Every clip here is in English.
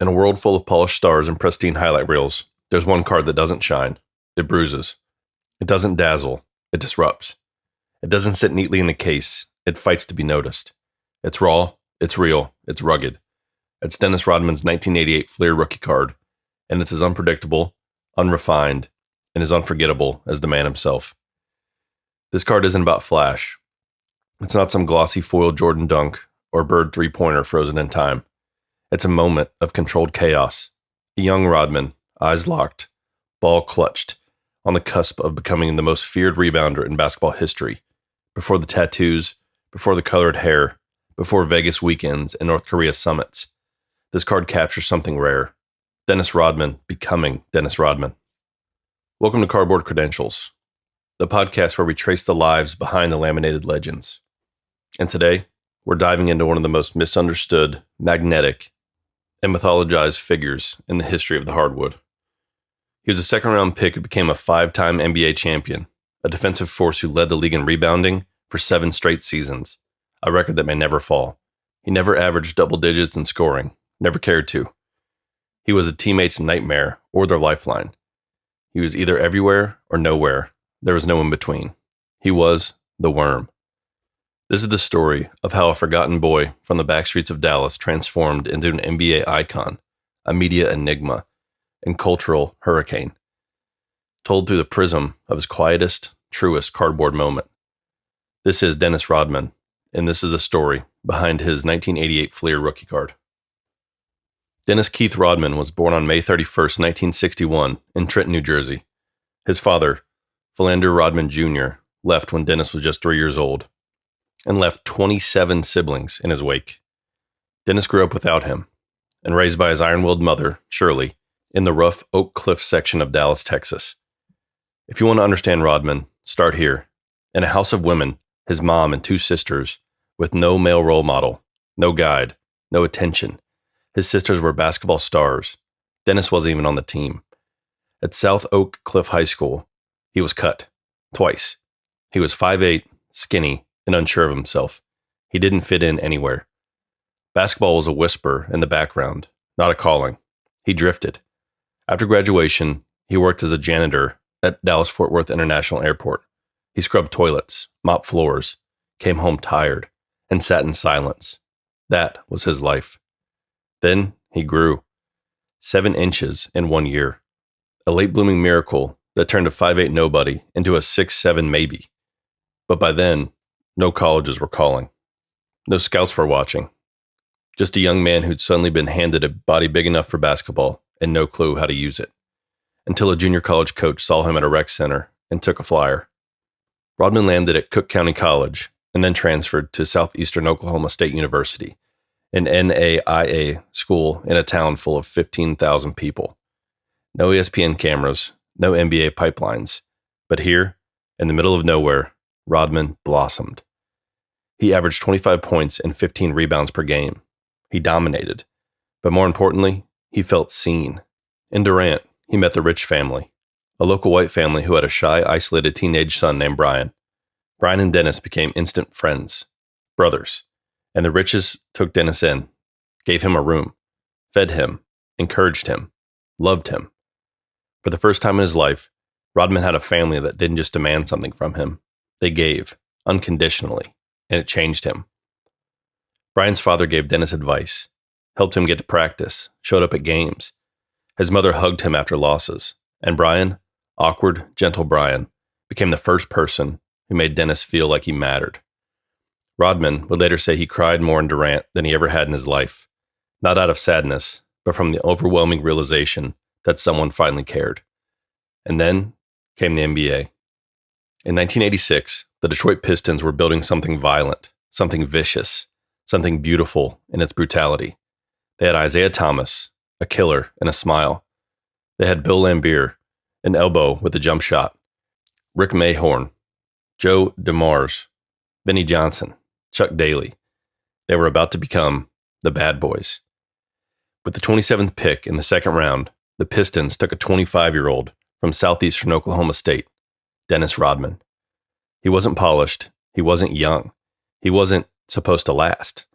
In a world full of polished stars and pristine highlight reels, there's one card that doesn't shine. It bruises. It doesn't dazzle. It disrupts. It doesn't sit neatly in the case. It fights to be noticed. It's raw. It's real. It's rugged. It's Dennis Rodman's 1988 Fleer rookie card, and it's as unpredictable, unrefined, and as unforgettable as the man himself. This card isn't about flash. It's not some glossy foil Jordan dunk or bird three-pointer frozen in time. It's a moment of controlled chaos. A young Rodman, eyes locked, ball clutched, on the cusp of becoming the most feared rebounder in basketball history. Before the tattoos, before the colored hair, before Vegas weekends and North Korea summits. This card captures something rare. Dennis Rodman becoming Dennis Rodman. Welcome to Cardboard Credentials, the podcast where we trace the lives behind the laminated legends. And today, we're diving into one of the most misunderstood, magnetic, and mythologized figures in the history of the hardwood. He was a second-round pick who became a 5-time NBA champion, a defensive force who led the league in rebounding for 7 straight seasons, a record that may never fall. He never averaged double digits in scoring, never cared to. He was a teammate's nightmare or their lifeline. He was either everywhere or nowhere. There was no in between. He was the Worm. This is the story of how a forgotten boy from the backstreets of Dallas transformed into an NBA icon, a media enigma, and cultural hurricane, told through the prism of his quietest, truest cardboard moment. This is Dennis Rodman, and this is the story behind his 1988 Fleer rookie card. Dennis Keith Rodman was born on May 31st, 1961, in Trenton, New Jersey. His father, Philander Rodman Jr., left when Dennis was just 3 years old, and left 27 siblings in his wake. Dennis grew up without him, and raised by his iron-willed mother, Shirley, in the rough Oak Cliff section of Dallas, Texas. If you want to understand Rodman, start here. In a house of women, his mom and 2 sisters, with no male role model, no guide, no attention. His sisters were basketball stars. Dennis wasn't even on the team. At South Oak Cliff High School, he was cut. Twice. He was 5'8", skinny, and unsure of himself. He didn't fit in anywhere. Basketball was a whisper in the background, not a calling. He drifted. After graduation, he worked as a janitor at Dallas-Fort Worth International Airport. He scrubbed toilets, mopped floors, came home tired, and sat in silence. That was his life. Then he grew. 7 inches in 1 year. A late-blooming miracle that turned a 5'8" nobody into a 6'7" maybe. But by then, no colleges were calling. No scouts were watching. Just a young man who'd suddenly been handed a body big enough for basketball and no clue how to use it. Until a junior college coach saw him at a rec center and took a flyer. Rodman landed at Cook County College and then transferred to Southeastern Oklahoma State University, an NAIA school in a town full of 15,000 people. No ESPN cameras, no NBA pipelines. But here, in the middle of nowhere, Rodman blossomed. He averaged 25 points and 15 rebounds per game. He dominated. But more importantly, he felt seen. In Durant, he met the Rich family, a local white family who had a shy, isolated teenage son named Brian. Brian and Dennis became instant friends, brothers, and the Riches took Dennis in, gave him a room, fed him, encouraged him, loved him. For the first time in his life, Rodman had a family that didn't just demand something from him. They gave, unconditionally, and it changed him. Brian's father gave Dennis advice, helped him get to practice, showed up at games. His mother hugged him after losses, and Brian, awkward, gentle Brian, became the first person who made Dennis feel like he mattered. Rodman would later say he cried more in Durant than he ever had in his life, not out of sadness, but from the overwhelming realization that someone finally cared. And then came the NBA. In 1986, the Detroit Pistons were building something violent, something vicious, something beautiful in its brutality. They had Isaiah Thomas, a killer, and a smile. They had Bill Laimbeer, an elbow with a jump shot. Rick Mahorn, Joe DeMars, Benny Johnson, Chuck Daly. They were about to become the Bad Boys. With the 27th pick in the second round, the Pistons took a 25-year-old from southeastern Oklahoma State, Dennis Rodman. He wasn't polished. He wasn't young. He wasn't supposed to last.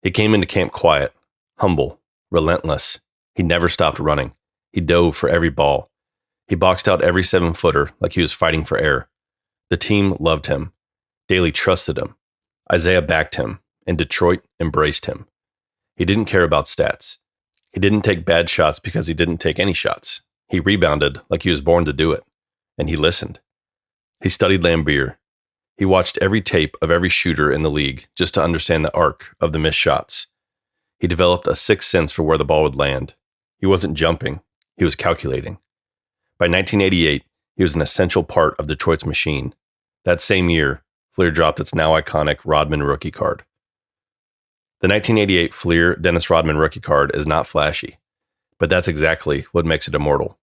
He came into camp quiet, humble, Relentless. He never stopped running. He dove for every ball. He boxed out every 7-footer like he was fighting for air. The team loved him. Daly trusted him. Isaiah backed him, and Detroit embraced him. He didn't care about stats. He didn't take bad shots because he didn't take any shots. He rebounded like he was born to do it. And he listened. He studied Lambeer. He watched every tape of every shooter in the league just to understand the arc of the missed shots. He developed a sixth sense for where the ball would land. He wasn't jumping. He was calculating. By 1988, he was an essential part of Detroit's machine. That same year, Fleer dropped its now iconic Rodman rookie card. The 1988 Fleer Dennis Rodman rookie card is not flashy, but that's exactly what makes it immortal.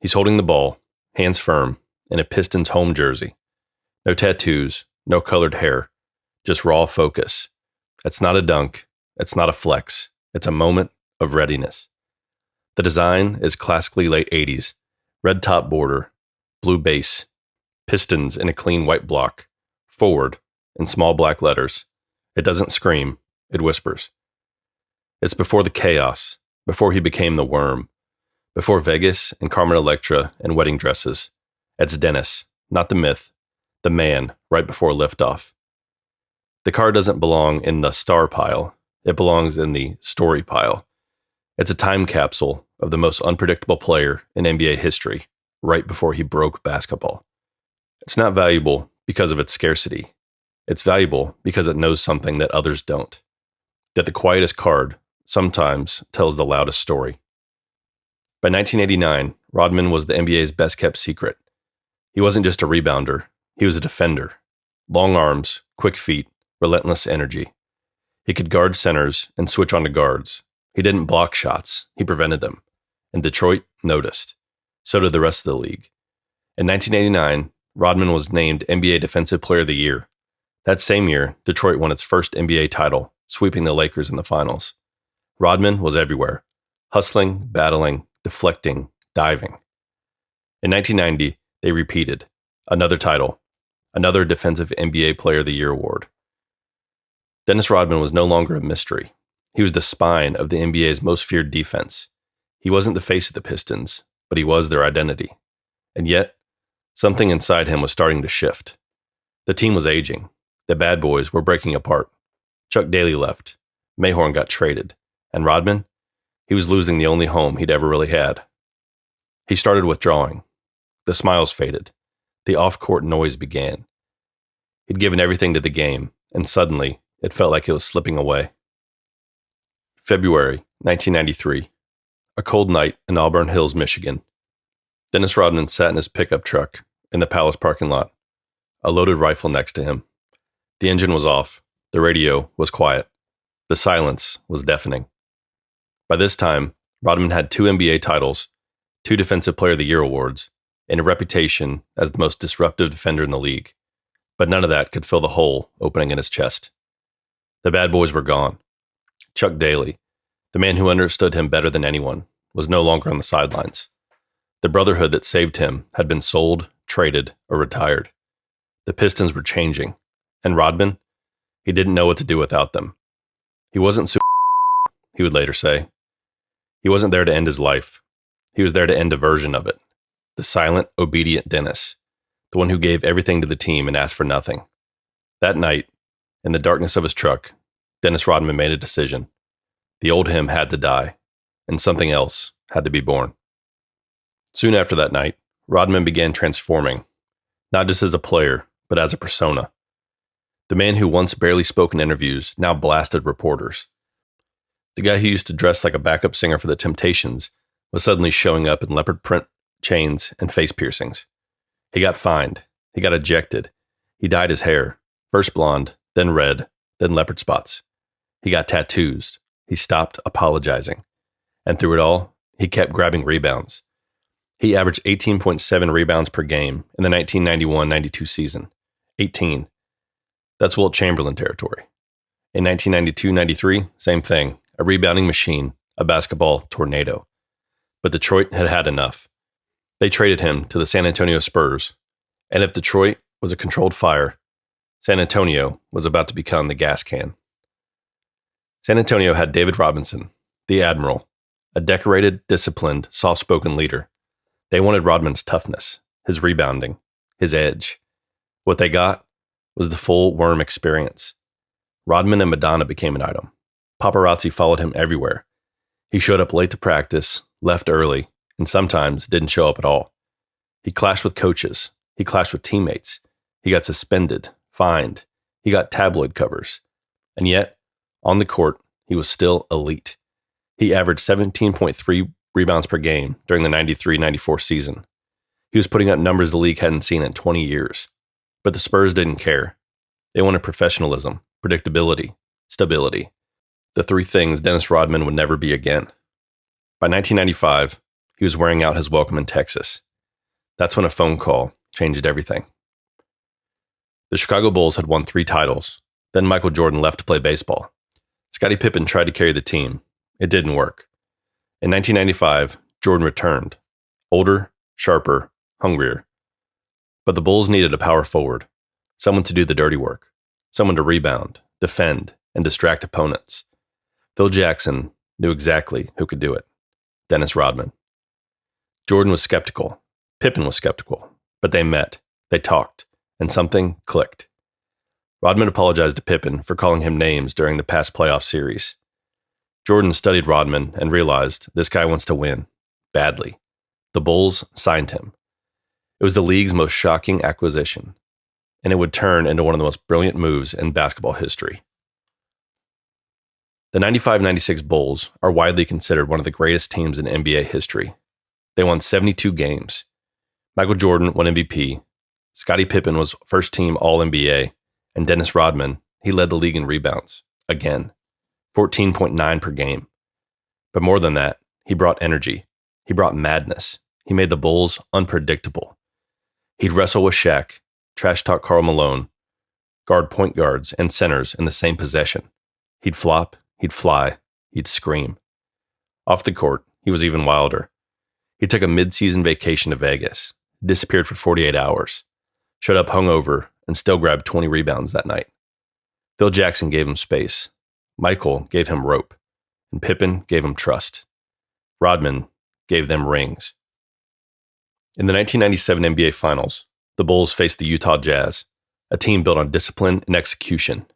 He's holding the ball, hands firm, in a Pistons home jersey. No tattoos, no colored hair, just raw focus. It's not a dunk, it's not a flex, it's a moment of readiness. The design is classically late 80s, red top border, blue base, Pistons in a clean white block, forward in small black letters. It doesn't scream, it whispers. It's before the chaos, before he became the worm, before Vegas and Carmen Electra and wedding dresses. It's Dennis, not the myth, the man right before liftoff. The card doesn't belong in the star pile, it belongs in the story pile. It's a time capsule of the most unpredictable player in NBA history, right before he broke basketball. It's not valuable because of its scarcity. It's valuable because it knows something that others don't. That the quietest card sometimes tells the loudest story. By 1989, Rodman was the NBA's best-kept secret. He wasn't just a rebounder, he was a defender. Long arms, quick feet, relentless energy. He could guard centers and switch onto guards. He didn't block shots, he prevented them. And Detroit noticed. So did the rest of the league. In 1989, Rodman was named NBA Defensive Player of the Year. That same year, Detroit won its first NBA title, sweeping the Lakers in the finals. Rodman was everywhere, hustling, battling, deflecting, diving. In 1990, they repeated. Another title, another Defensive NBA Player of the Year award. Dennis Rodman was no longer a mystery. He was the spine of the NBA's most feared defense. He wasn't the face of the Pistons, but he was their identity. And yet, something inside him was starting to shift. The team was aging. The bad boys were breaking apart. Chuck Daly left. Mayhem got traded. And Rodman? He was losing the only home he'd ever really had. He started withdrawing. The smiles faded. The off-court noise began. He'd given everything to the game, and suddenly, it felt like it was slipping away. February 1993. A cold night in Auburn Hills, Michigan. Dennis Rodman sat in his pickup truck in the Palace parking lot, a loaded rifle next to him. The engine was off. The radio was quiet. The silence was deafening. By this time, Rodman had 2 NBA titles, 2 Defensive Player of the Year awards, and a reputation as the most disruptive defender in the league. But none of that could fill the hole opening in his chest. The bad boys were gone. Chuck Daly, the man who understood him better than anyone, was no longer on the sidelines. The brotherhood that saved him had been sold, traded, or retired. The Pistons were changing, and Rodman, he didn't know what to do without them. He wasn't he would later say. He wasn't there to end his life. He was there to end a version of it. The silent, obedient Dennis, the one who gave everything to the team and asked for nothing. That night, in the darkness of his truck, Dennis Rodman made a decision. The old him had to die, and something else had to be born. Soon after that night, Rodman began transforming, not just as a player, but as a persona. The man who once barely spoke in interviews now blasted reporters. The guy who used to dress like a backup singer for the Temptations was suddenly showing up in leopard print, chains, and face piercings. He got fined. He got ejected. He dyed his hair, first blonde, then red, then leopard spots. He got tattoos. He stopped apologizing. And through it all, he kept grabbing rebounds. He averaged 18.7 rebounds per game in the 1991-92 season. 18. That's Wilt Chamberlain territory. In 1992-93, same thing. A rebounding machine, a basketball tornado. But Detroit had had enough. They traded him to the San Antonio Spurs. And if Detroit was a controlled fire, San Antonio was about to become the gas can. San Antonio had David Robinson, the Admiral, a decorated, disciplined, soft-spoken leader. They wanted Rodman's toughness, his rebounding, his edge. What they got was the full worm experience. Rodman and Madonna became an item. Paparazzi followed him everywhere. He showed up late to practice, left early, and sometimes didn't show up at all. He clashed with coaches. He clashed with teammates. He got suspended, fined. He got tabloid covers. And yet, on the court, he was still elite. He averaged 17.3 rebounds per game during the 93-94 season. He was putting up numbers the league hadn't seen in 20 years. But the Spurs didn't care. They wanted professionalism, predictability, stability. The three things Dennis Rodman would never be again. By 1995, he was wearing out his welcome in Texas. That's when a phone call changed everything. The Chicago Bulls had won 3 titles. Then Michael Jordan left to play baseball. Scottie Pippen tried to carry the team. It didn't work. In 1995, Jordan returned. Older, sharper, hungrier. But the Bulls needed a power forward. Someone to do the dirty work. Someone to rebound, defend, and distract opponents. Phil Jackson knew exactly who could do it. Dennis Rodman. Jordan was skeptical. Pippen was skeptical. But they met. They talked. And something clicked. Rodman apologized to Pippen for calling him names during the past playoff series. Jordan studied Rodman and realized this guy wants to win. Badly. The Bulls signed him. It was the league's most shocking acquisition. And it would turn into one of the most brilliant moves in basketball history. The 95-96 Bulls are widely considered one of the greatest teams in NBA history. They won 72 games. Michael Jordan won MVP. Scottie Pippen was first-team All-NBA. And Dennis Rodman, he led the league in rebounds. Again. 14.9 per game. But more than that, he brought energy. He brought madness. He made the Bulls unpredictable. He'd wrestle with Shaq, trash-talk Karl Malone, guard point guards and centers in the same possession. He'd flop, he'd fly, he'd scream. Off the court, he was even wilder. He took a mid-season vacation to Vegas, disappeared for 48 hours, showed up hungover, and still grabbed 20 rebounds that night. Phil Jackson gave him space. Michael gave him rope. And Pippen gave him trust. Rodman gave them rings. In the 1997 NBA Finals, the Bulls faced the Utah Jazz, a team built on discipline and execution.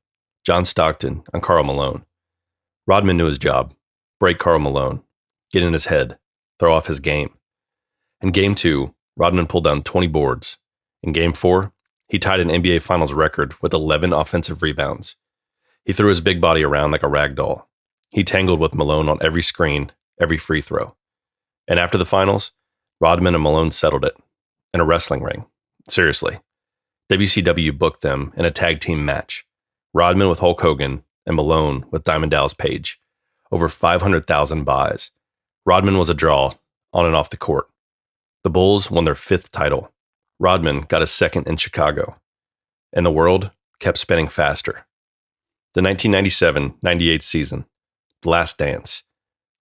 John Stockton and Karl Malone. Rodman knew his job. Break Karl Malone. Get in his head. Throw off his game. In Game 2, Rodman pulled down 20 boards. In Game 4, he tied an NBA Finals record with 11 offensive rebounds. He threw his big body around like a rag doll. He tangled with Malone on every screen, every free throw. And after the finals, Rodman and Malone settled it in a wrestling ring. Seriously. WCW booked them in a tag team match. Rodman with Hulk Hogan and Malone with Diamond Dallas Page. Over 500,000 buys. Rodman was a draw on and off the court. The Bulls won their 5th title. Rodman got his 2nd in Chicago. And the world kept spinning faster. The 1997-98 season, The Last Dance,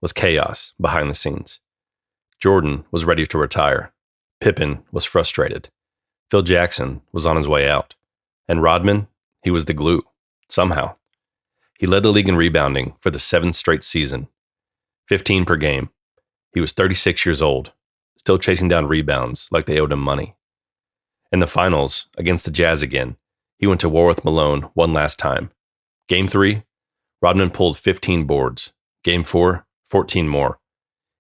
was chaos behind the scenes. Jordan was ready to retire. Pippen was frustrated. Phil Jackson was on his way out. And Rodman, he was the glue, somehow. He led the league in rebounding for the 7th straight season. 15 per game. He was 36 years old, still chasing down rebounds like they owed him money. In the finals, against the Jazz again, he went to war with Malone one last time. Game 3, Rodman pulled 15 boards. Game 4, 14 more.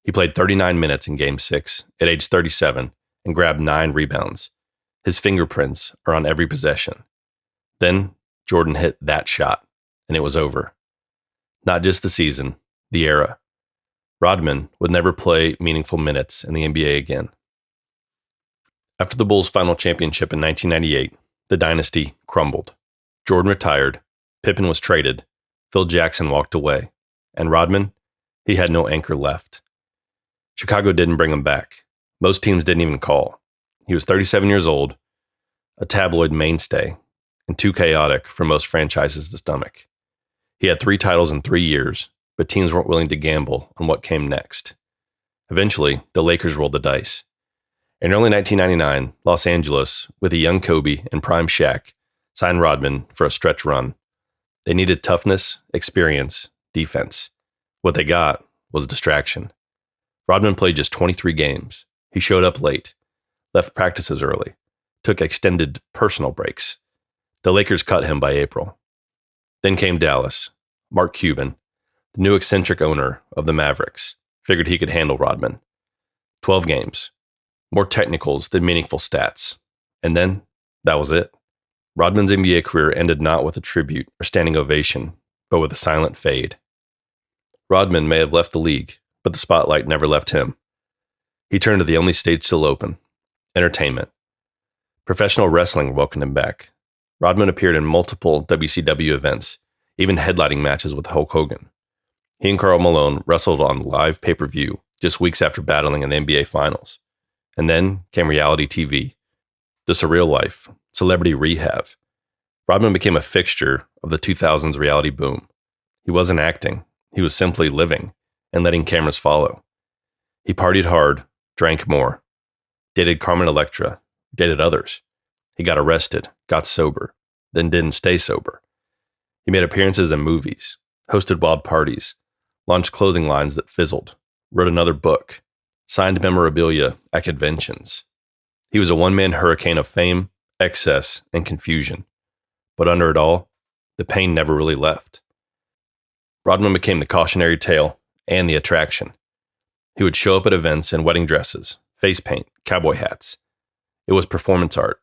He played 39 minutes in Game 6 at age 37 and grabbed 9 rebounds. His fingerprints are on every possession. Then Jordan hit that shot, and it was over. Not just the season, the era. Rodman would never play meaningful minutes in the NBA again. After the Bulls' final championship in 1998, the dynasty crumbled. Jordan retired, Pippen was traded, Phil Jackson walked away, and Rodman, he had no anchor left. Chicago didn't bring him back. Most teams didn't even call. He was 37 years old, a tabloid mainstay, and too chaotic for most franchises to stomach. He had 3 titles in 3 years, but teams weren't willing to gamble on what came next. Eventually, the Lakers rolled the dice. In early 1999, Los Angeles, with a young Kobe and prime Shaq, signed Rodman for a stretch run. They needed toughness, experience, defense. What they got was distraction. Rodman played just 23 games. He showed up late, left practices early, took extended personal breaks. The Lakers cut him by April. Then came Dallas. Mark Cuban, the new eccentric owner of the Mavericks, figured he could handle Rodman. 12 games. More technicals than meaningful stats. And then, that was it. Rodman's NBA career ended not with a tribute or standing ovation, but with a silent fade. Rodman may have left the league, but the spotlight never left him. He turned to the only stage still open, entertainment. Professional wrestling welcomed him back. Rodman appeared in multiple WCW events, even headlining matches with Hulk Hogan. He and Karl Malone wrestled on live pay-per-view just weeks after battling in the NBA Finals. And then came reality TV, The Surreal Life, Celebrity Rehab. Rodman became a fixture of the 2000s reality boom. He wasn't acting. He was simply living and letting cameras follow. He partied hard, drank more, dated Carmen Electra, dated others. He got arrested, got sober, then didn't stay sober. He made appearances in movies, hosted wild parties, launched clothing lines that fizzled, wrote another book, signed memorabilia at conventions. He was a one-man hurricane of fame, excess, and confusion. But under it all, the pain never really left. Rodman became the cautionary tale and the attraction. He would show up at events in wedding dresses, face paint, cowboy hats. It was performance art,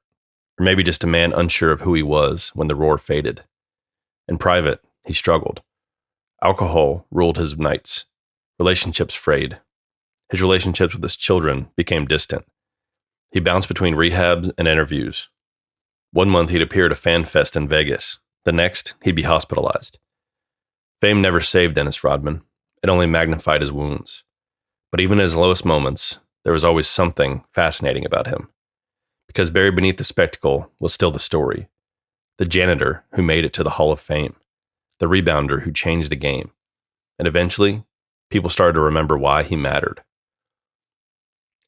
or maybe just a man unsure of who he was when the roar faded. In private, he struggled. Alcohol ruled his nights. Relationships frayed. His relationships with his children became distant. He bounced between rehabs and interviews. One month he'd appear at a fan fest in Vegas. The next, he'd be hospitalized. Fame never saved Dennis Rodman. It only magnified his wounds. But even in his lowest moments, there was always something fascinating about him. Because buried beneath the spectacle was still the story. The janitor who made it to the Hall of Fame. The rebounder who changed the game. And eventually, people started to remember why he mattered.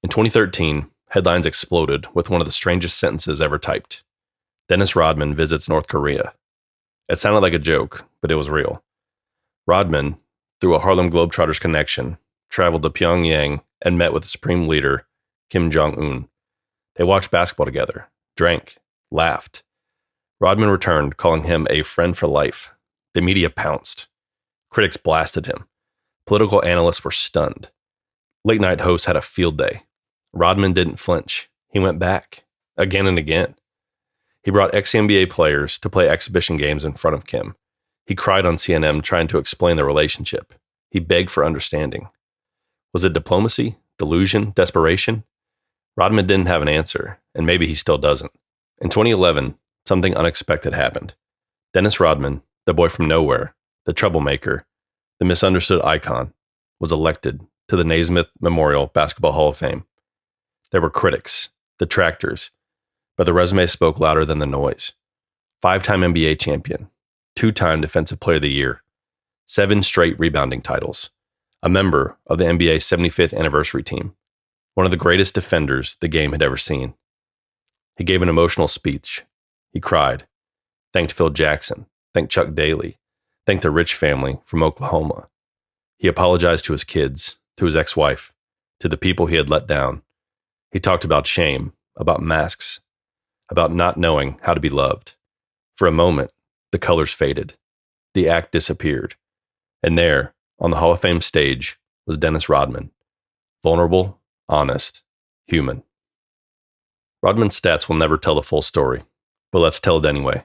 In 2013, headlines exploded with one of the strangest sentences ever typed. Dennis Rodman visits North Korea. It sounded like a joke, but it was real. Rodman, through a Harlem Globetrotters connection, traveled to Pyongyang and met with the supreme leader, Kim Jong-un. They watched basketball together, drank, laughed. Rodman returned, calling him a friend for life. The media pounced. Critics blasted him. Political analysts were stunned. Late-night hosts had a field day. Rodman didn't flinch. He went back, again and again. He brought ex-NBA players to play exhibition games in front of Kim. He cried on CNN trying to explain the relationship. He begged for understanding. Was it diplomacy, delusion, desperation? Rodman didn't have an answer, and maybe he still doesn't. In 2011, something unexpected happened. Dennis Rodman, the boy from nowhere, the troublemaker, the misunderstood icon, was elected to the Naismith Memorial Basketball Hall of Fame. There were critics, detractors, but the resume spoke louder than the noise. 5-time NBA champion, 2-time Defensive Player of the Year, 7 straight rebounding titles, a member of the NBA's 75th anniversary team, one of the greatest defenders the game had ever seen. He gave an emotional speech. He cried, thanked Phil Jackson, thanked Chuck Daly, thanked the Rich family from Oklahoma. He apologized to his kids, to his ex-wife, to the people he had let down. He talked about shame, about masks, about not knowing how to be loved. For a moment, the colors faded. The act disappeared. And there, on the Hall of Fame stage, was Dennis Rodman. Vulnerable, honest, human. Rodman's stats will never tell the full story, but let's tell it anyway.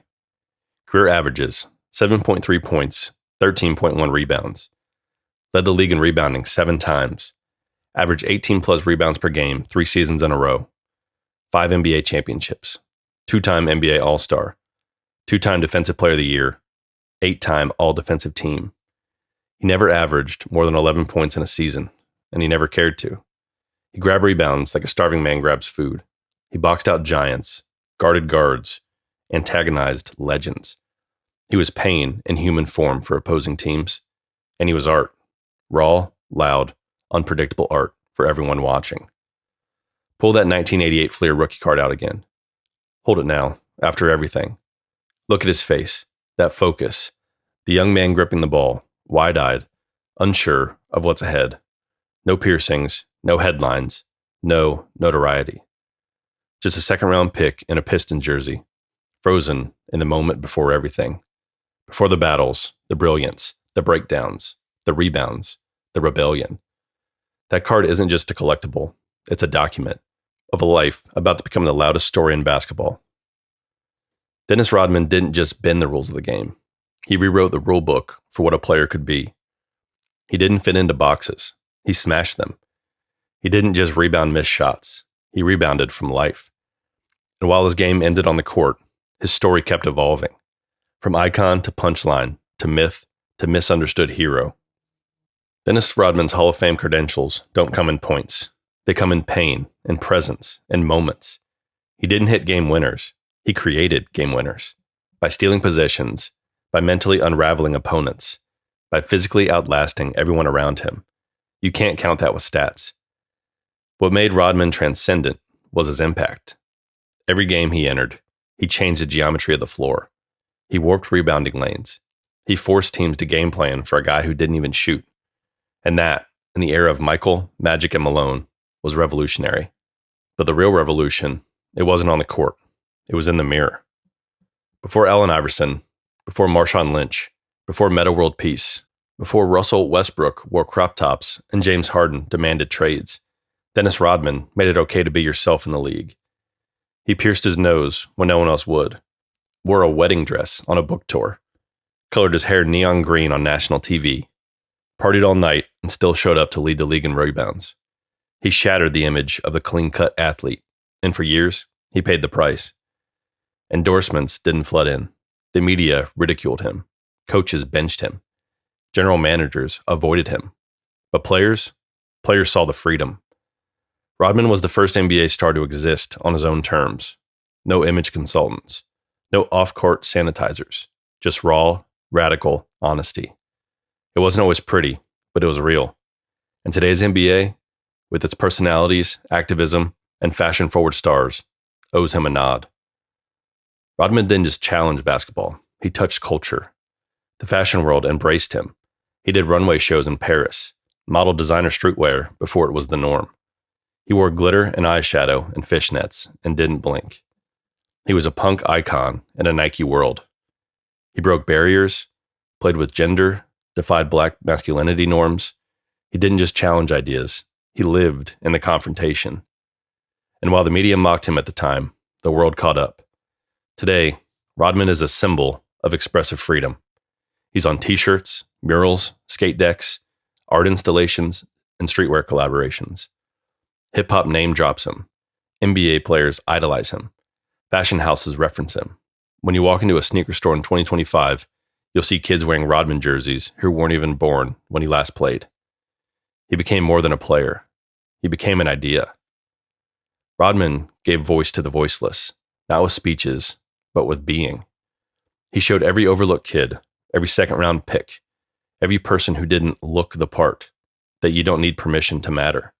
Career averages, 7.3 points, 13.1 rebounds. Led the league in rebounding 7 times. Averaged 18-plus rebounds per game 3 seasons in a row. 5 NBA championships. 2-time NBA All-Star. 2-time Defensive Player of the Year. 8-time All-Defensive Team. He never averaged more than 11 points in a season, and he never cared to. He grabbed rebounds like a starving man grabs food. He boxed out giants, guarded guards, antagonized legends. He was pain in human form for opposing teams, and he was art. Raw, loud, unpredictable art for everyone watching. Pull that 1988 Fleer rookie card out again. Hold it now, after everything. Look at his face, that focus. The young man gripping the ball, wide-eyed, unsure of what's ahead. No piercings, no headlines, no notoriety. Just a second-round pick in a Pistons jersey, frozen in the moment before everything. Before the battles, the brilliance, the breakdowns, the rebounds, the rebellion. That card isn't just a collectible, it's a document of a life about to become the loudest story in basketball. Dennis Rodman didn't just bend the rules of the game. He rewrote the rule book for what a player could be. He didn't fit into boxes. He smashed them. He didn't just rebound missed shots. He rebounded from life. And while his game ended on the court, his story kept evolving. From icon to punchline, to myth, to misunderstood hero. Dennis Rodman's Hall of Fame credentials don't come in points. They come in pain, in presence, in moments. He didn't hit game winners. He created game winners. By stealing possessions, by mentally unraveling opponents, by physically outlasting everyone around him. You can't count that with stats. What made Rodman transcendent was his impact. Every game he entered, he changed the geometry of the floor. He warped rebounding lanes. He forced teams to game plan for a guy who didn't even shoot. And that, in the era of Michael, Magic, and Malone, was revolutionary. But the real revolution, it wasn't on the court. It was in the mirror. Before Allen Iverson, before Marshawn Lynch, before Metta World Peace, before Russell Westbrook wore crop tops and James Harden demanded trades, Dennis Rodman made it okay to be yourself in the league. He pierced his nose when no one else would, wore a wedding dress on a book tour, colored his hair neon green on national TV, partied all night and still showed up to lead the league in rebounds. He shattered the image of the clean-cut athlete, and for years, he paid the price. Endorsements didn't flood in. The media ridiculed him. Coaches benched him. General managers avoided him. But players saw the freedom. Rodman was the first NBA star to exist on his own terms. No image consultants. No off-court sanitizers. Just raw, radical honesty. It wasn't always pretty, but it was real. And today's NBA, with its personalities, activism, and fashion-forward stars, owes him a nod. Rodman didn't just challenge basketball. He touched culture. The fashion world embraced him. He did runway shows in Paris, modeled designer streetwear before it was the norm. He wore glitter and eyeshadow and fishnets and didn't blink. He was a punk icon in a Nike world. He broke barriers, played with gender, defied black masculinity norms. He didn't just challenge ideas. He lived in the confrontation. And while the media mocked him at the time, the world caught up. Today, Rodman is a symbol of expressive freedom. He's on t-shirts, murals, skate decks, art installations, and streetwear collaborations. Hip-hop name drops him. NBA players idolize him. Fashion houses reference him. When you walk into a sneaker store in 2025, you'll see kids wearing Rodman jerseys who weren't even born when he last played. He became more than a player. He became an idea. Rodman gave voice to the voiceless, not with speeches, but with being. He showed every overlooked kid, every second-round pick, every person who didn't look the part, that you don't need permission to matter.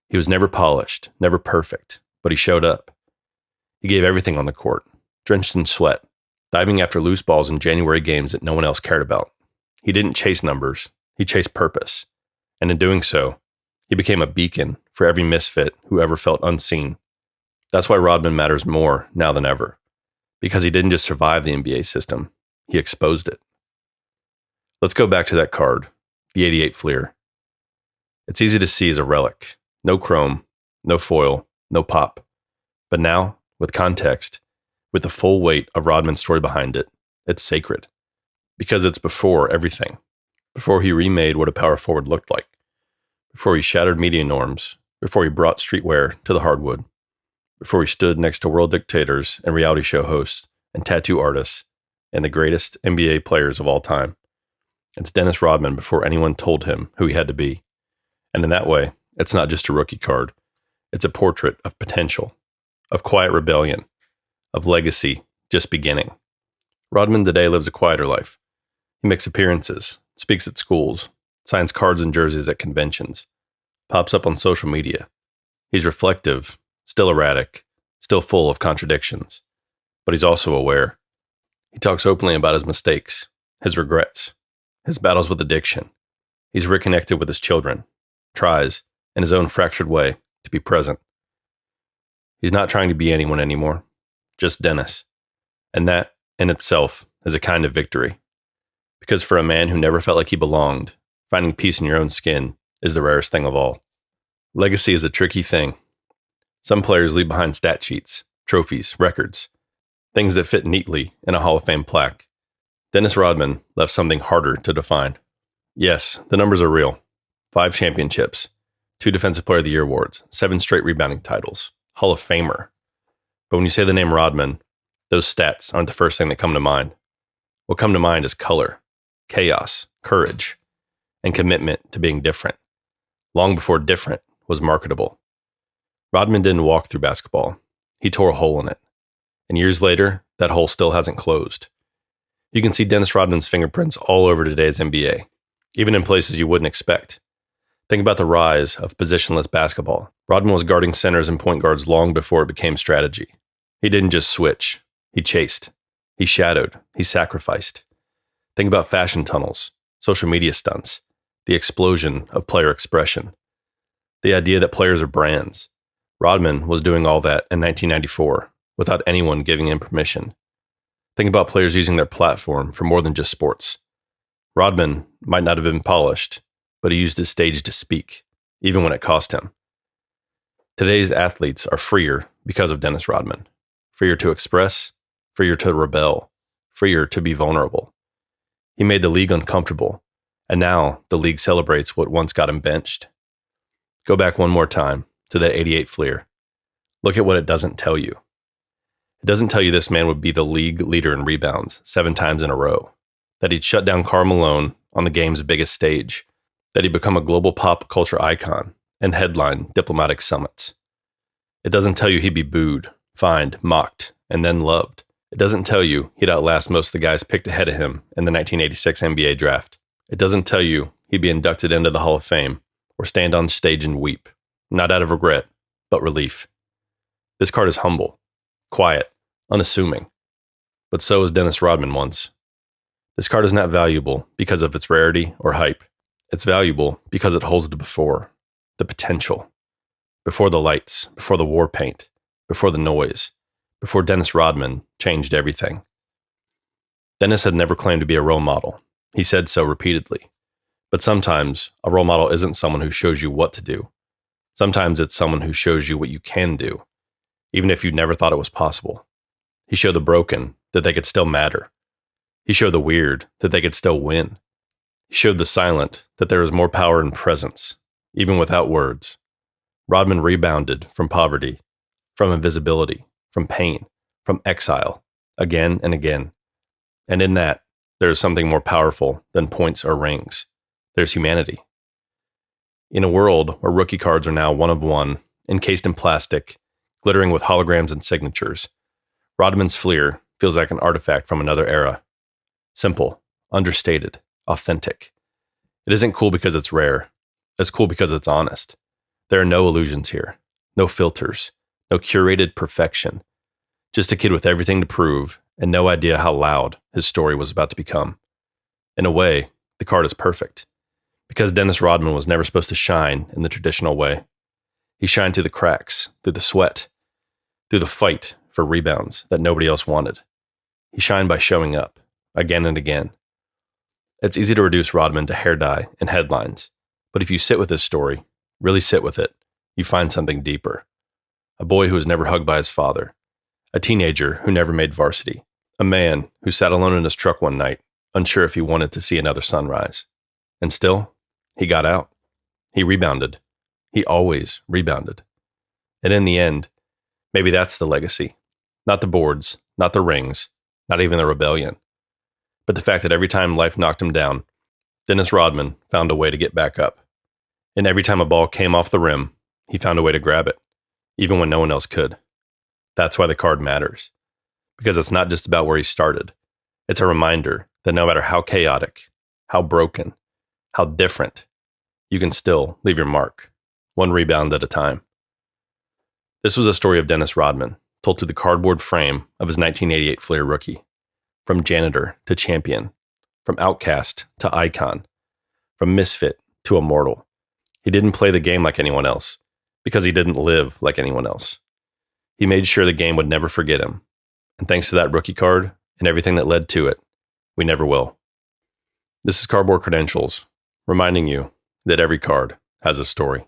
He was never polished, never perfect, but he showed up. He gave everything on the court, drenched in sweat, diving after loose balls in January games that no one else cared about. He didn't chase numbers, he chased purpose. And in doing so, he became a beacon for every misfit who ever felt unseen. That's why Rodman matters more now than ever. Because he didn't just survive the NBA system, he exposed it. Let's go back to that card, the 88 Fleer. It's easy to see as a relic. No chrome, no foil, no pop. But now, with context, with the full weight of Rodman's story behind it, it's sacred. Because it's before everything. Before he remade what a power forward looked like. Before he shattered media norms. Before he brought streetwear to the hardwood. Before he stood next to world dictators and reality show hosts and tattoo artists and the greatest NBA players of all time. It's Dennis Rodman before anyone told him who he had to be. And in that way, it's not just a rookie card. It's a portrait of potential, of quiet rebellion, of legacy just beginning. Rodman today lives a quieter life. He makes appearances, speaks at schools, signs cards and jerseys at conventions, pops up on social media. He's reflective, still erratic, still full of contradictions, but he's also aware. He talks openly about his mistakes, his regrets, his battles with addiction, He's reconnected with his children, tries, in his own fractured way, to be present. He's not trying to be anyone anymore, just Dennis. And that, in itself, is a kind of victory. Because for a man who never felt like he belonged, finding peace in your own skin is the rarest thing of all. Legacy is a tricky thing. Some players leave behind stat sheets, trophies, records, things that fit neatly in a Hall of Fame plaque. Dennis Rodman left something harder to define. Yes, the numbers are real. 5 championships, 2 Defensive Player of the Year awards, 7 straight rebounding titles, Hall of Famer. But when you say the name Rodman, those stats aren't the first thing that come to mind. What come to mind is color, chaos, courage, and commitment to being different, long before different was marketable. Rodman didn't walk through basketball. He tore a hole in it. And years later, that hole still hasn't closed. You can see Dennis Rodman's fingerprints all over today's NBA, even in places you wouldn't expect. Think about the rise of positionless basketball. Rodman was guarding centers and point guards long before it became strategy. He didn't just switch. He chased. He shadowed. He sacrificed. Think about fashion tunnels, social media stunts, the explosion of player expression, the idea that players are brands. Rodman was doing all that in 1994 without anyone giving him permission. Think about players using their platform for more than just sports. Rodman might not have been polished, but he used his stage to speak, even when it cost him. Today's athletes are freer because of Dennis Rodman. Freer to express, freer to rebel, freer to be vulnerable. He made the league uncomfortable, and now the league celebrates what once got him benched. Go back one more time to that 88 Fleer. Look at what it doesn't tell you. It doesn't tell you this man would be the league leader in rebounds 7 times in a row, that he'd shut down Karl Malone on the game's biggest stage, that he'd become a global pop culture icon and headline diplomatic summits. It doesn't tell you he'd be booed, fined, mocked, and then loved. It doesn't tell you he'd outlast most of the guys picked ahead of him in the 1986 NBA draft. It doesn't tell you he'd be inducted into the Hall of Fame or stand on stage and weep, not out of regret, but relief. This card is humble, quiet, unassuming. But so is Dennis Rodman once. This card is not valuable because of its rarity or hype. It's valuable because it holds the before, the potential. Before the lights, before the war paint, before the noise, before Dennis Rodman changed everything. Dennis had never claimed to be a role model. He said so repeatedly. But sometimes a role model isn't someone who shows you what to do. Sometimes it's someone who shows you what you can do, even if you never thought it was possible. He showed the broken that they could still matter. He showed the weird that they could still win. He showed the silent that there is more power in presence, even without words. Rodman rebounded from poverty, from invisibility, from pain, from exile, again and again. And in that, there is something more powerful than points or rings. There's humanity. In a world where rookie cards are now one of one, encased in plastic, glittering with holograms and signatures, Rodman's Fleer feels like an artifact from another era. Simple, understated, authentic. It isn't cool because it's rare. It's cool because it's honest. There are no illusions here, no filters, no curated perfection. Just a kid with everything to prove and no idea how loud his story was about to become. In a way, the card is perfect, because Dennis Rodman was never supposed to shine in the traditional way. He shined through the cracks, through the sweat, through the fight for rebounds that nobody else wanted. He shined by showing up, again and again. It's easy to reduce Rodman to hair dye and headlines, but if you sit with his story, really sit with it, you find something deeper. A boy who was never hugged by his father, a teenager who never made varsity, a man who sat alone in his truck one night, unsure if he wanted to see another sunrise. And still, he got out. He rebounded. He always rebounded. And in the end, maybe that's the legacy. Not the boards, not the rings, not even the rebellion. But the fact that every time life knocked him down, Dennis Rodman found a way to get back up. And every time a ball came off the rim, he found a way to grab it, even when no one else could. That's why the card matters. Because it's not just about where he started. It's a reminder that no matter how chaotic, how broken, how different, you can still leave your mark, one rebound at a time. This was a story of Dennis Rodman, told through the cardboard frame of his 1988 Fleer rookie. From janitor to champion, from outcast to icon, from misfit to immortal. He didn't play the game like anyone else because he didn't live like anyone else. He made sure the game would never forget him. And thanks to that rookie card and everything that led to it, we never will. This is Cardboard Credentials, reminding you that every card has a story.